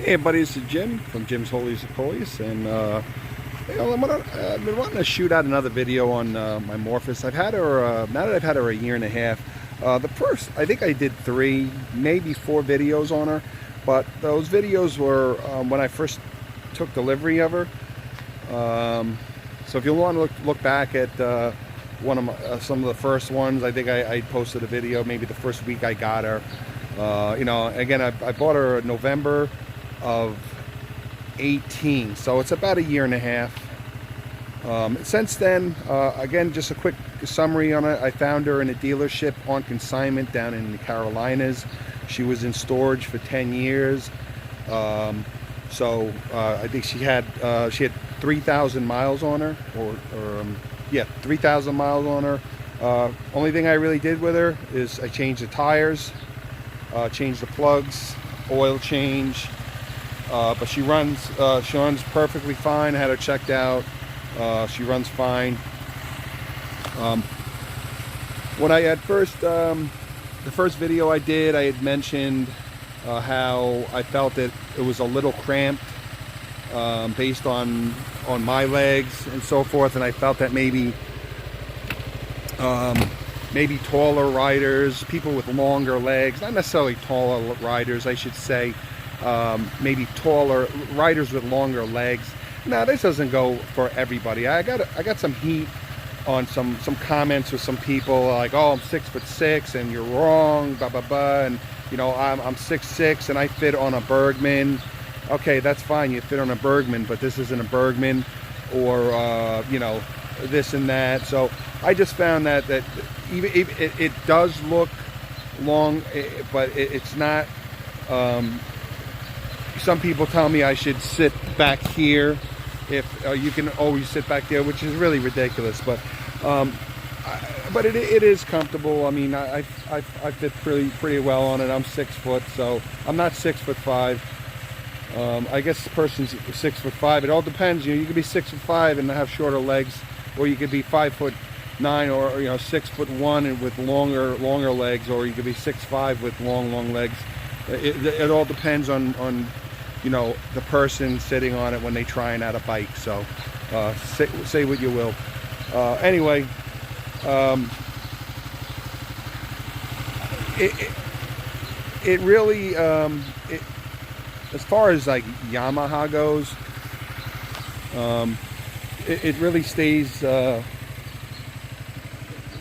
Hey everybody, this is Jim from Jim's Holies and Polies, and I've been wanting to shoot out another video on my Morphous. I've had her, now that I've had her a year and a half, the first, I think I did 3, maybe 4 videos on her, but those videos were when I first took delivery of her. So if you want to look back at one of my, some of the first ones, I think I posted a video maybe the first week I got her. Again, I bought her in November of 18, so it's about a year and a half. Since then, again, just a quick summary on it. I found her in a dealership on consignment down in the Carolinas. She was in storage for 10 years. I think she had 3,000 miles on her, yeah, 3,000 miles on her. Only thing I really did with her is I changed the tires, changed the plugs, oil change. But she runs perfectly fine. I had her checked out. She runs fine. When I had the first video I did, I had mentioned how I felt that it was a little cramped based on my legs and so forth, and I felt that maybe taller riders, people with longer legs, not necessarily taller riders, I should say, maybe taller riders with longer legs. Now this doesn't go for everybody. I got some heat on some comments with some people like, oh, I'm 6'6" and you're wrong, blah blah blah, and you know, I'm 6'6" and I fit on a Bergman. Okay, that's fine, you fit on a Bergman, but this isn't a Bergman, or you know, this and that. So I just found that even it does look long, but it's not. Some people tell me I should sit back here if you can always sit back there, which is really ridiculous. But it is comfortable. I mean, I fit pretty well on it. I'm 6 foot, so I'm not 6'5". I guess the person's 6'5". It all depends. You could be 6'5" and have shorter legs, or you could be 5'9", or you know, 6'1" and with longer legs, or you could be 6'5" with long legs. It all depends on you know, the person sitting on it when they trying out a bike. So say what you will. Anyway, it really as far as like Yamaha goes, it really stays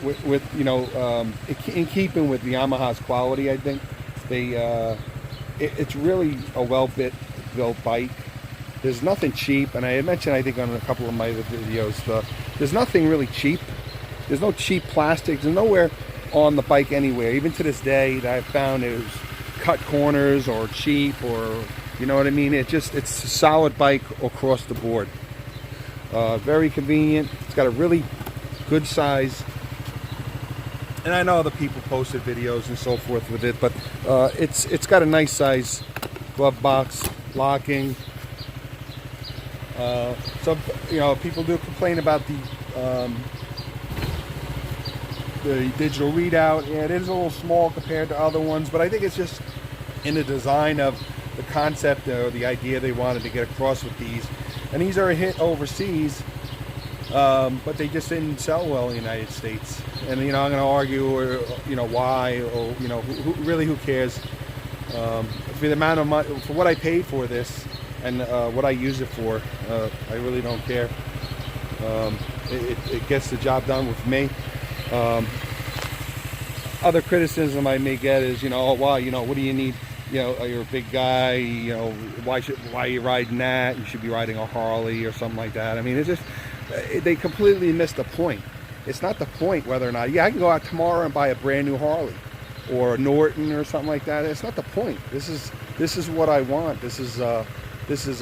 with you know, in keeping with Yamaha's quality. I think it's really a well-built bike. There's nothing cheap, and I had mentioned, I think, on a couple of my other videos, there's nothing really cheap. There's no cheap plastic. There's nowhere on the bike anywhere, even to this day, that I've found is cut corners or cheap, or you know what I mean. It's a solid bike across the board. Very convenient. It's got a really good size. And I know other people posted videos and so forth with it, but it's got a nice size glove box, locking. So you know, people do complain about the digital readout. Yeah, it is a little small compared to other ones, but I think it's just in the design of the concept or the idea they wanted to get across with these. And these are a hit overseas. But they just didn't sell well in the United States, and you know, I'm going to argue, or you know, why, or you know, who cares? For the amount of money, for what I paid for this, and what I use it for, I really don't care. It gets the job done with me. Other criticism I may get is, you know, oh, why, you know, what do you need? You know, you're a big guy. You know, why are you riding that? You should be riding a Harley or something like that. I mean, it's just. They completely missed the point. It's not the point whether or not, yeah, I can go out tomorrow and buy a brand new Harley or a Norton or something like that. It's not the point. This is what I want. This is a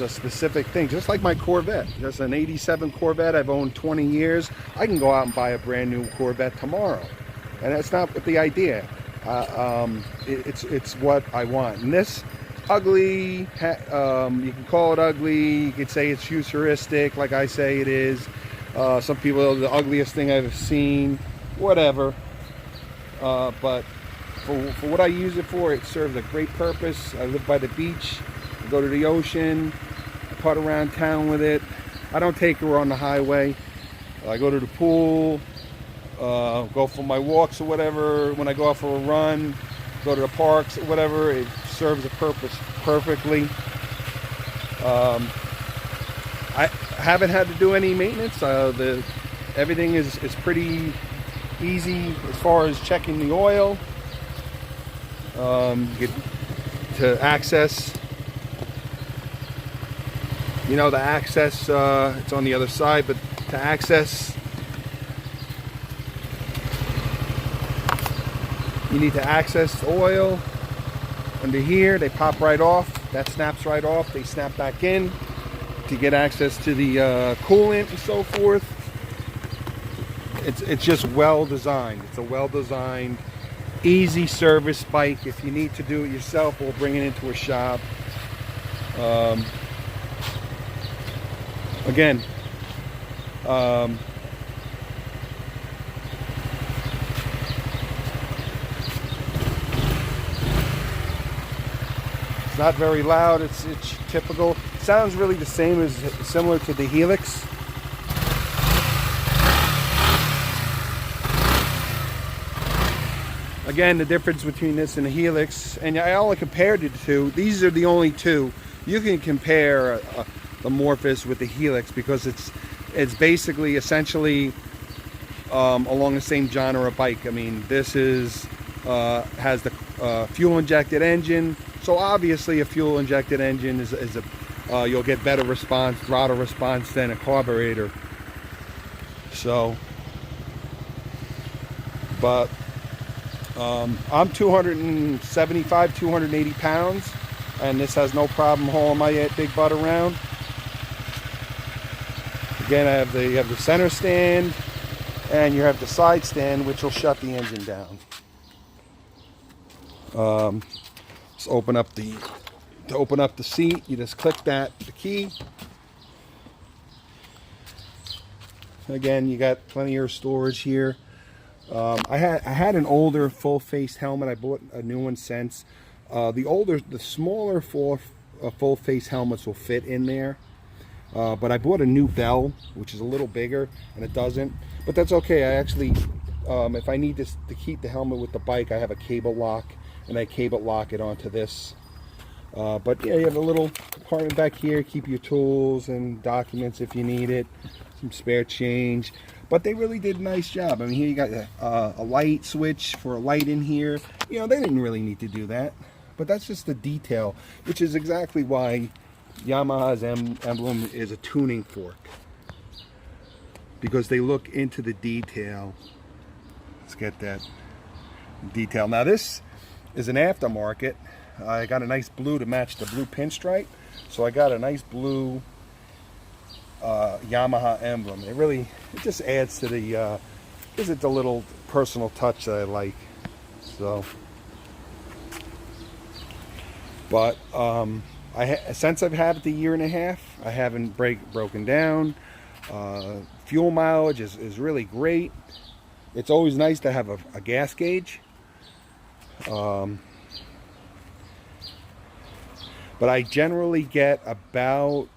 specific thing. Just like my Corvette. That's an '87 Corvette I've owned 20 years. I can go out and buy a brand new Corvette tomorrow, and that's not the idea. It's what I want. And this ugly, you can call it ugly. You could say it's futuristic, like I say it is. Some people, the ugliest thing I've seen, whatever. But for what I use it for, it serves a great purpose. I live by the beach. I go to the ocean, I putt around town with it. I don't take her on the highway. I go to the pool, go for my walks or whatever. When I go out for a run, go to the parks or whatever, it serves a purpose perfectly. I haven't had to do any maintenance. Everything is pretty easy as far as checking the oil. Get to access, you know, the access, it's on the other side, but to access, you need to access oil under here. They pop right off. That snaps right off. They snap back in to get access to the coolant and so forth. It's just well designed. It's a well designed, easy service bike. If you need to do it yourself, we'll bring it into a shop. Again, it's not very loud. It's typical. It sounds really the same as similar to the Helix. Again, the difference between this and the Helix, and I only compared the two. These are the only two. You can compare the Morphous with the Helix because it's basically essentially along the same genre of bike. I mean, this is has the fuel injected engine, so obviously a fuel injected engine is you'll get better response, throttle response than a carburetor. So, but I'm 275, 280 pounds, and this has no problem hauling my big butt around. Again, you have the center stand, and you have the side stand, which will shut the engine down. Let's open up to open up the seat. You just click the key. Again, you got plenty of storage here. I had an older full face helmet. I bought a new one since. The smaller full face helmets will fit in there. But I bought a new bell, which is a little bigger, and it doesn't. But that's okay. I actually, if I need to keep the helmet with the bike, I have a cable lock, and I cable lock it onto this. But yeah, you have a little compartment back here. Keep your tools and documents if you need it. Some spare change. But they really did a nice job. I mean, here you got a light switch for a light in here. You know, they didn't really need to do that. But that's just the detail, which is exactly why Yamaha's emblem is a tuning fork. Because they look into the detail. Let's get that detail. Now this is an aftermarket. I got a nice blue to match the blue pinstripe. So I got a nice blue Yamaha emblem. It just adds to the gives it the little personal touch that I like. So, but since I've had it a year and a half, I haven't broken down. Fuel mileage is really great. It's always nice to have a gas gauge. But I generally get about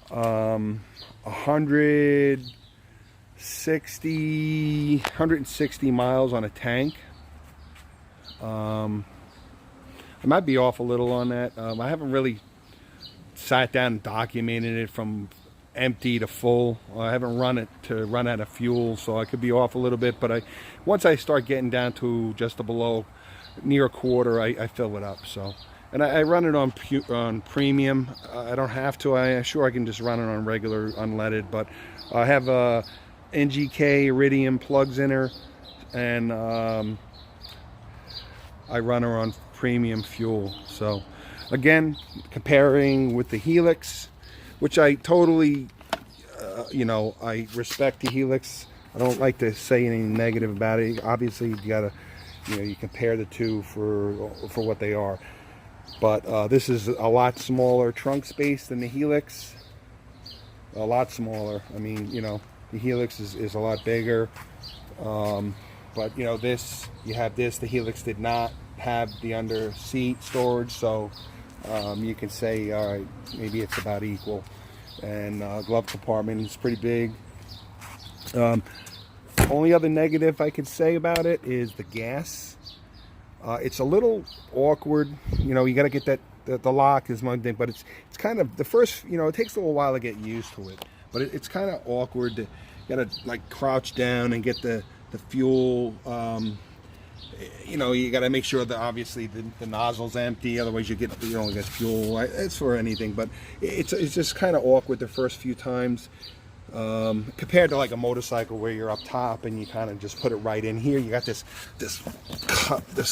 160 miles on a tank. I might be off a little on that. I haven't really sat down and documented it from empty to full. I haven't run it to run out of fuel, so I could be off a little bit. But once I start getting down to just below near a quarter, I fill it up. So. And I run it on premium. I don't have to. I'm sure I can just run it on regular unleaded. But I have NGK Iridium plugs in her, and I run her on premium fuel. So again, comparing with the Helix, which I totally, I respect the Helix. I don't like to say anything negative about it. Obviously, you gotta, you compare the two for what they are. But this is a lot smaller trunk space than the Helix. A lot smaller. I mean, the Helix is a lot bigger. But this, you have this. The Helix did not have the under seat storage, so You can say, all right, maybe it's about equal. And glove compartment is pretty big. Only other negative I could say about it is the gas. It's a little awkward. You know, you got to get that, the lock is one thing, but it's kind of, the first, you know, it takes a little while to get used to it. But it's kind of awkward. You got to like crouch down and get the fuel. You know, you got to make sure that obviously the nozzle's empty, otherwise you don't get fuel. It's for anything, but it's just kind of awkward the first few times. Compared to like a motorcycle where you're up top and you kind of just put it right in here. You got this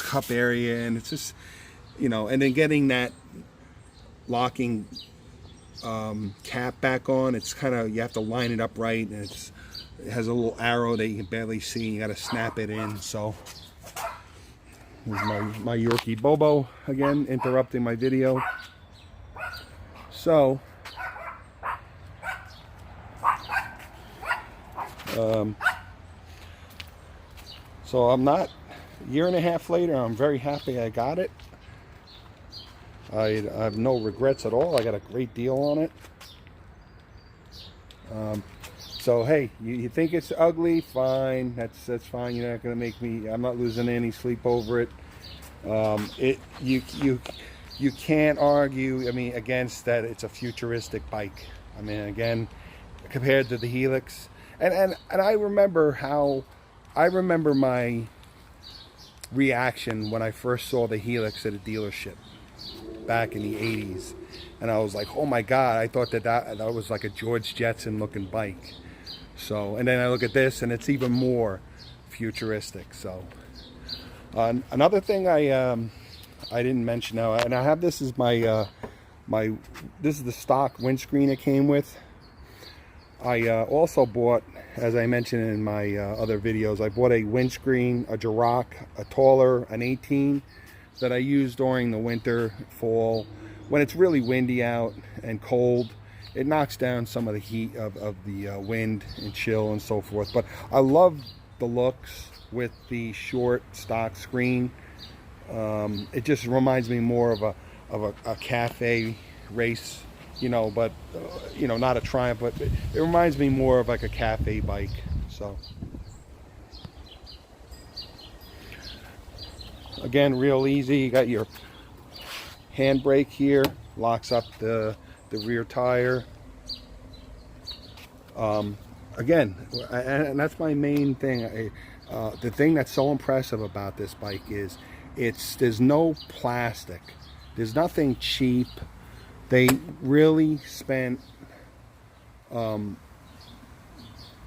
cup area, and it's just, you know, and then getting that locking cap back on, it's kind of, you have to line it up right, and it has a little arrow that you can barely see. You got to snap it in. So here's my Yorkie Bobo again, interrupting my video. So so I'm not, a year and a half later, I'm very happy I got it. I have no regrets at all. I got a great deal on it. So hey, you think it's ugly? Fine, that's fine. You're not gonna make me, I'm not losing any sleep over it. You can't argue, I mean, against that. It's a futuristic bike. I mean, again, compared to the Helix. And I remember my reaction when I first saw the Helix at a dealership back in the 80s, and I was like, oh my god, I thought that was like a George Jetson looking bike. So, and then I look at this and it's even more futuristic. So another thing I didn't mention now, and I have, this is this is the stock windscreen it came with. I also bought, as I mentioned in my other videos, I bought a windscreen, a Duroc, a taller, an 18, that I use during the winter, fall, when it's really windy out and cold. It knocks down some of the heat of the wind and chill and so forth. But I love the looks with the short stock screen. It just reminds me more of a cafe race. You know, but you know, not a Triumph, but it reminds me more of like a cafe bike. So again, real easy. You got your handbrake here, locks up the rear tire. Again, and that's my main thing. The thing that's so impressive about this bike is there's no plastic, there's nothing cheap. They really spent, you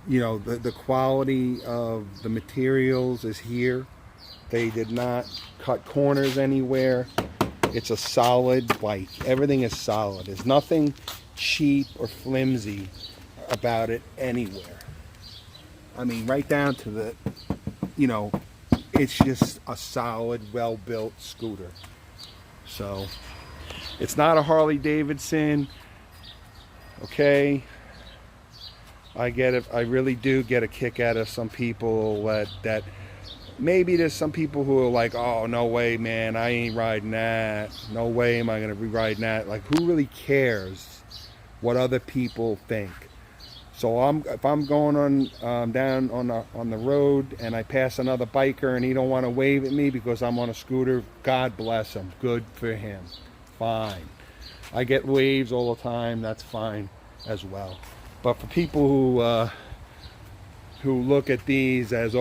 know, the quality of the materials is here. They did not cut corners anywhere. It's a solid bike. Everything is solid. There's nothing cheap or flimsy about it anywhere. I mean, right down to the, you know, it's just a solid, well-built scooter. So it's not a Harley Davidson, okay? I get it. I really do get a kick out of some people that maybe there's some people who are like, oh, no way, man, I ain't riding that. No way am I going to be riding that. Like, who really cares what other people think? So if I'm going on down on the road and I pass another biker and he don't want to wave at me because I'm on a scooter, God bless him. Good for him. Fine. I get waves all the time. That's fine as well. But for people who look at these as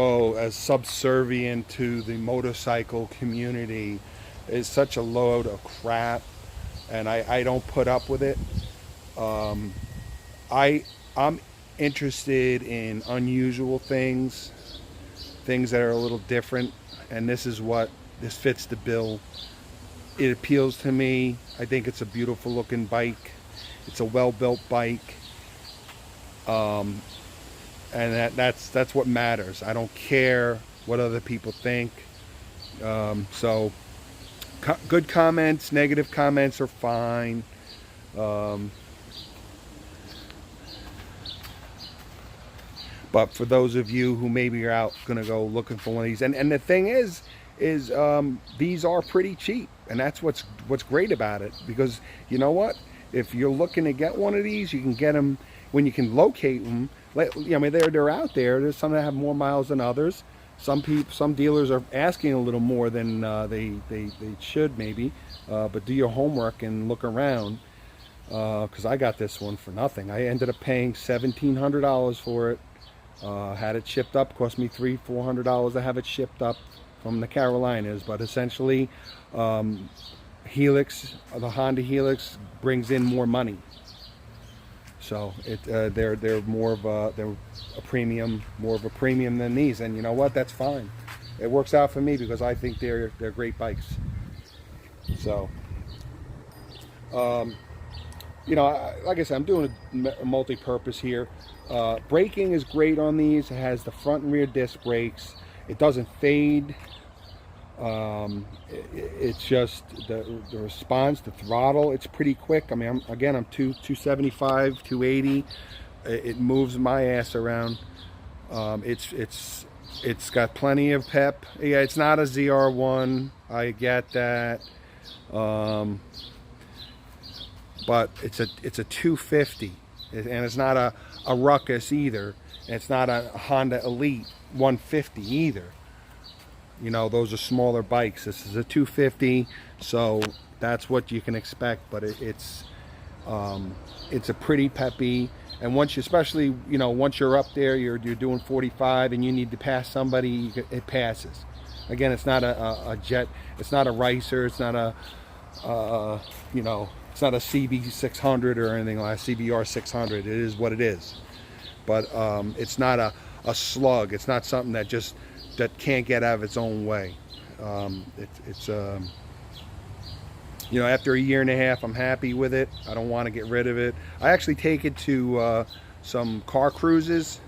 subservient to the motorcycle community, is such a load of crap, and I don't put up with it. I'm interested in unusual things that are a little different, and this fits the bill. It appeals to me. I think it's a beautiful looking bike. It's a well-built bike. And that's what matters. I don't care what other people think. So good comments, negative comments are fine. But for those of you who maybe are out gonna go looking for one of these, and the thing is these are pretty cheap. And that's what's great about it, because you know what? If you're looking to get one of these, you can get them when you can locate them. I mean, they're out there. There's some that have more miles than others. Some dealers are asking a little more than they should maybe. But do your homework and look around, because I got this one for nothing. I ended up paying $1,700 for it. Had it shipped up, cost me $300-400 to have it shipped up from the Carolinas. But essentially, Helix, the Honda Helix, brings in more money. So they're more of a premium, more of a premium than these. And you know what? That's fine. It works out for me because I think they're great bikes. So, you know, like I said, I'm doing a multi-purpose here. Braking is great on these. It has the front and rear disc brakes. It doesn't fade. It's just the response, the throttle, it's pretty quick. I mean, I'm 275, 280. It moves my ass around. It's got plenty of pep. Yeah, it's not a ZR1. I get that. But it's a 250, and it's not a Ruckus either. It's not a Honda Elite 150 either. You know, those are smaller bikes. This is a 250, so that's what you can expect. But it's a pretty peppy. And once you, especially, you know, once you're up there, you're doing 45, and you need to pass somebody, it passes. Again, it's not a jet. It's not a racer. It's not a you know, it's not a CB 600 or anything like CBR 600. It is what it is. But it's not a slug. It's not something that can't get out of its own way. You know, after a year and a half, I'm happy with it. I don't want to get rid of it. I actually take it to some car cruises,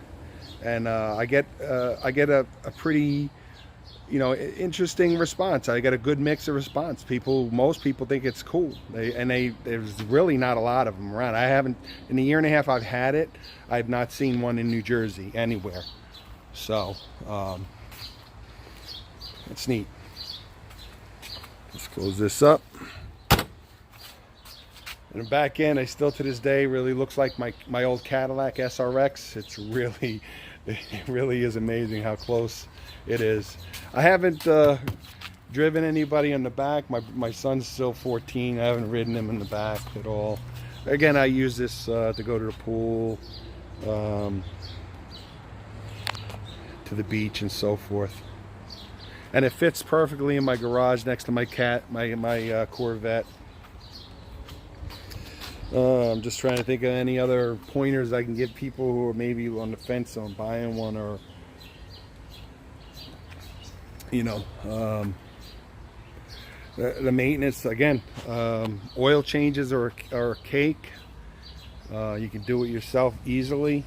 and I get a pretty, you know, interesting response. I get a good mix of response. Most people think it's cool. There's really not a lot of them around. I haven't, in the year and a half I've had it, I've not seen one in New Jersey anywhere. So it's neat. Let's close this up. And the back end, I still to this day really looks like my old Cadillac SRX. It really is amazing how close it is. I haven't driven anybody in the back. My son's still 14. I haven't ridden him in the back at all. Again, I use this to go to the pool, to the beach and so forth. And it fits perfectly in my garage next to my Corvette. I'm just trying to think of any other pointers I can give people who are maybe on the fence on buying one, or, you know, the maintenance. Again, oil changes are a cake. You can do it yourself easily.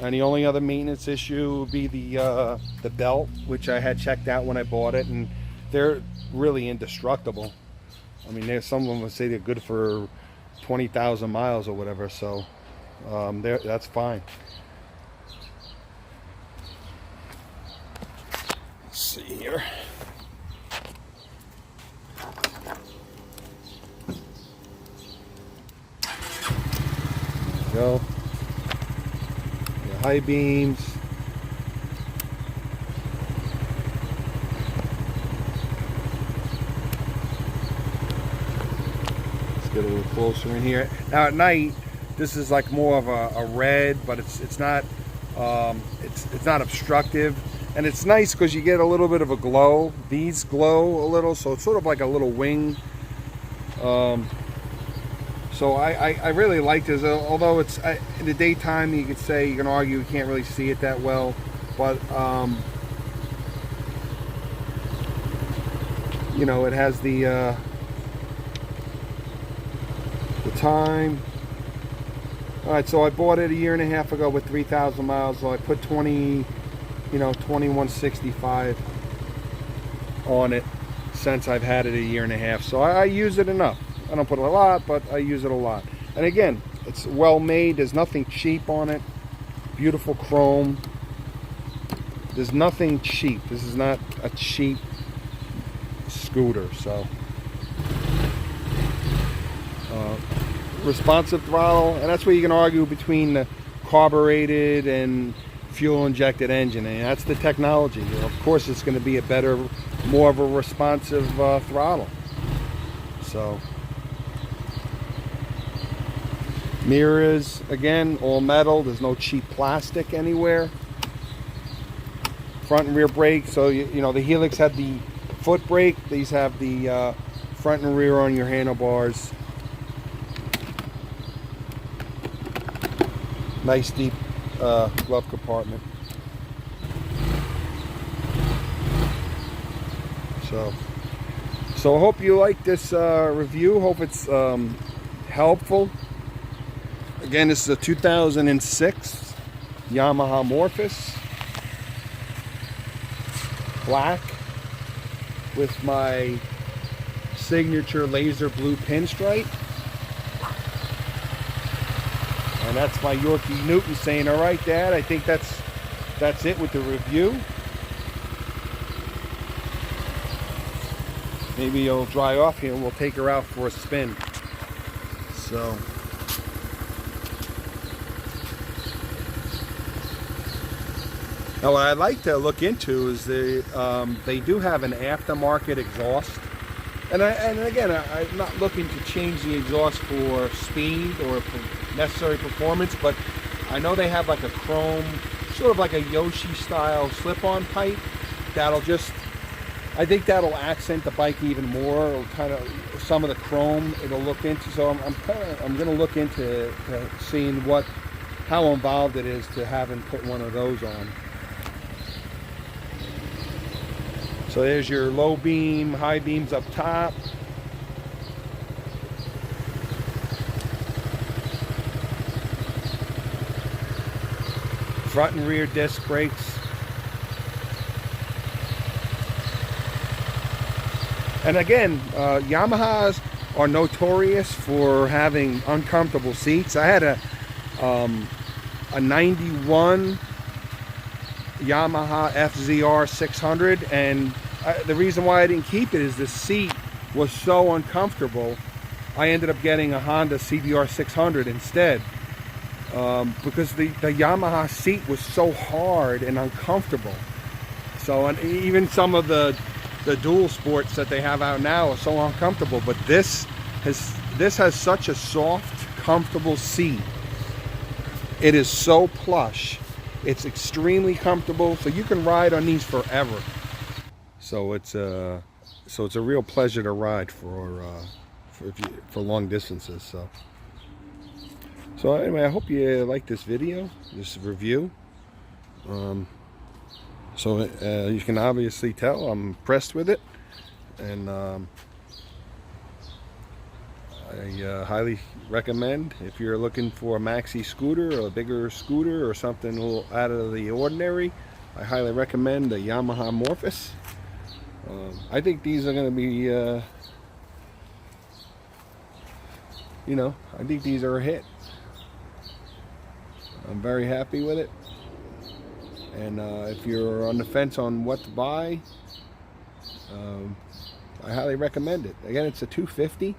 And the only other maintenance issue would be the belt, which I had checked out when I bought it, and they're really indestructible. I mean, some of them would say they're good for 20,000 miles or whatever, so that's fine. Let's see here. There we go. High beams. Let's get a little closer in here. Now at night, this is like more of a red, but it's not obstructive, and it's nice because you get a little bit of a glow. These glow a little, so it's sort of like a little wing. So I really like this, although it's in the daytime, you can argue you can't really see it that well, but you know, it has the time. Alright, so I bought it a year and a half ago with 3,000 miles, so I put 2165 on it since I've had it a year and a half, so I use it enough. I don't put a lot, but I use it a lot. And again, it's well made. There's nothing cheap on it. Beautiful chrome. There's nothing cheap. This is not a cheap scooter. So responsive throttle, and that's where you can argue between the carbureted and fuel injected engine, and that's the technology. Of course it's going to be a better, more of a responsive throttle. So mirrors, again, all metal. There's no cheap plastic anywhere. Front and rear brake. So you know the Helix had the foot brake. These have the front and rear on your handlebars. Nice deep glove compartment. So I hope you like this review. Hope it's helpful. Again, this is a 2006 Yamaha Morphous, black, with my signature laser blue pinstripe. And that's my Yorkie Newton saying, "All right, Dad, I think that's it with the review." Maybe you'll dry off here and we'll take her out for a spin. So now what I'd like to look into is they do have an aftermarket exhaust. And again, I'm not looking to change the exhaust for speed or for necessary performance, but I know they have like a chrome, sort of like a Yoshi style slip-on pipe that'll just, I think that'll accent the bike even more, or kind of some of the chrome it'll look into. So I'm going to look into seeing how involved it is to having put one of those on. So there's your low beam, high beams up top. Front and rear disc brakes. And again, Yamahas are notorious for having uncomfortable seats. I had a 91 Yamaha FZR 600, and the reason why I didn't keep it is the seat was so uncomfortable. I ended up getting a Honda CBR 600 instead, because the Yamaha seat was so hard and uncomfortable. So, and even some of the dual sports that they have out now are so uncomfortable, but this has such a soft, comfortable seat. It is so plush. It's extremely comfortable, so you can ride on these forever. So it's a real pleasure to ride for long distances. So anyway, I hope you like this video, this review. So you can obviously tell I'm impressed with it, and I highly recommend, if you're looking for a Maxi scooter or a bigger scooter or something a little out of the ordinary, I highly recommend the Yamaha Morphous. I think these are going to be, I think these are a hit. I'm very happy with it. And if you're on the fence on what to buy, I highly recommend it. Again, it's a $250.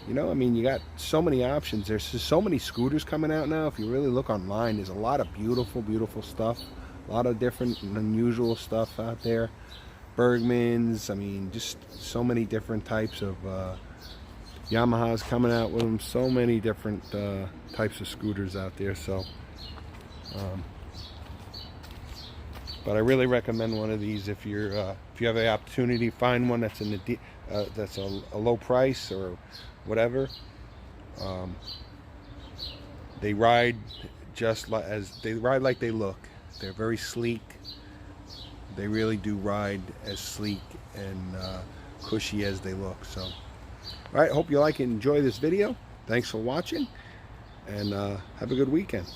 I mean, you got so many options. There's just so many scooters coming out now. If you really look online, there's a lot of beautiful, beautiful stuff. A lot of different and unusual stuff out there. Bergmans, I mean, just so many different types of Yamaha's coming out with them. So many different types of scooters out there. So, but I really recommend one of these if you have the opportunity. Find one that's in the that's a low price or whatever. They ride just like they look. They're very sleek. They really do ride as sleek and cushy as they look. So, all right, hope you like and enjoy this video. Thanks for watching, and have a good weekend.